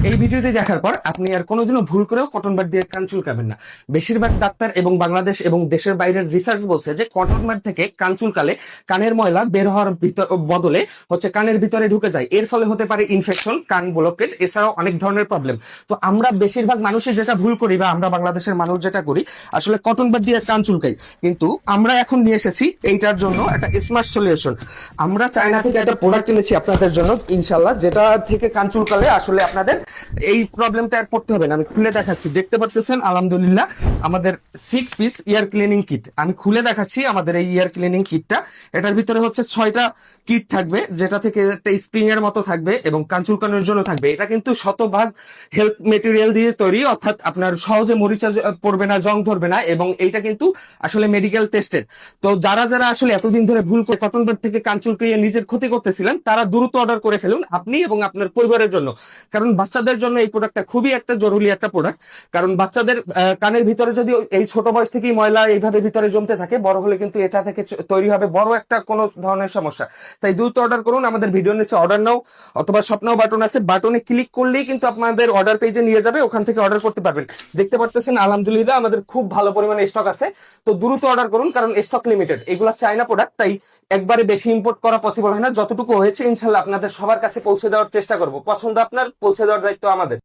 এই ভিডিওটি দেখার পর আপনি আর কোনোদিনও ভুল করেও কটন বাড দিয়ে কান চুলকাবেন না। বেশিরভাগ ডাক্তার এবং বাংলাদেশ এবং দেশের বাইরের রিসার্চ বলছে যে কটন বাড থেকে কান চুলকালে কানের ময়লা বের হওয়ার বদলে কানের ভিতরে ঢুকে যায়। এর ফলে হতে পারে ইনফেকশন, কান ব্লকেট, এছাড়াও অনেক ধরনের প্রবলেম। তো আমরা বেশিরভাগ মানুষই যেটা ভুল করি, বা আমরা বাংলাদেশের মানুষ যেটা করি, আসলে কটন বাড দিয়ে কান চুলকাই। কিন্তু আমরা এখন নিয়ে এসেছি এইটার জন্য একটা স্মার্ট সলিউশন। আমরা চায়না থেকে একটা প্রোডাক্ট এনেছি আপনাদের জন্য ইনশাল্লাহ, যেটা থেকে কান চুলকালে আসলে আপনাদের এই প্রবলেমটা আর পড়তে হবে না। আমি খুলে দেখাচ্ছি, দেখতে পারতেছেন আলহামদুলিল্লাহ আমাদের 6 পিস ইয়ার ক্লিনিং কিট। আমি খুলে দেখাচ্ছি আমাদের এই ইয়ার ক্লিনিং কিটটা। এটার ভিতরে 6টা কিট থাকবে, যেটা থেকে একটা স্প্রিং এর মতো থাকবে এবং কান চুলকানোর জন্য থাকবে। এটা কিন্তু শতভাগ হেল্প মেটেরিয়াল দিয়ে তৈরি, অর্থাৎ আপনার সহজে মরিচা পড়বে না, জং ধরবে না, এবং এইটা কিন্তু আসলে মেডিকেল টেস্টেড। তো যারা যারা আসলে এতদিন ধরে ভুল করে কটন বাড থেকে কান চুলকিয়ে নিজের ক্ষতি করতেছিলেন, তারা দ্রুত অর্ডার করে ফেলুন, আপনি এবং আপনার পরিবারের জন্য। কারণ বাচ্চাদের জন্য এই প্রোডাক্টটা খুবই একটা জরুরি একটা প্রোডাক্ট। কারণ বাচ্চাদের কানের ভিতরে যদি এই ছোট বয়স থেকেই ময়লা এইভাবে ভিতরে জমতে থাকে, বড় হলে কিন্তু এটা থেকে তৈরি হবে বড় একটা কোনো ধরনের সমস্যা। তাই দ্রুত অর্ডার করুন। আমাদের ভিডিও নিচে অর্ডার নাও অথবা শপ নাও বাটন আছে, বাটনে ক্লিক করলেই কিন্তু আপনাদের অর্ডার পেজে নিয়ে যাবে, ওখান থেকে অর্ডার করতে পারবেন। দেখতে পারতেছেন আলহামদুলিল্লাহ আমাদের খুব ভালো পরিমাণে স্টক আছে। তো দ্রুত অর্ডার করুন, কারণ স্টক লিমিটেড। এগুলো চাইনা প্রোডাক্ট, তাই একবারে বেশি ইম্পোর্ট করা পসিবল হয় না। যতটুকু হয়েছে ইনশাল্লাহ আপনাদের সবার কাছে পৌঁছে দেওয়ার চেষ্টা করব। পছন্দ আপনার, পৌঁছে দেওয়ার দায়িত্ব আমাদের।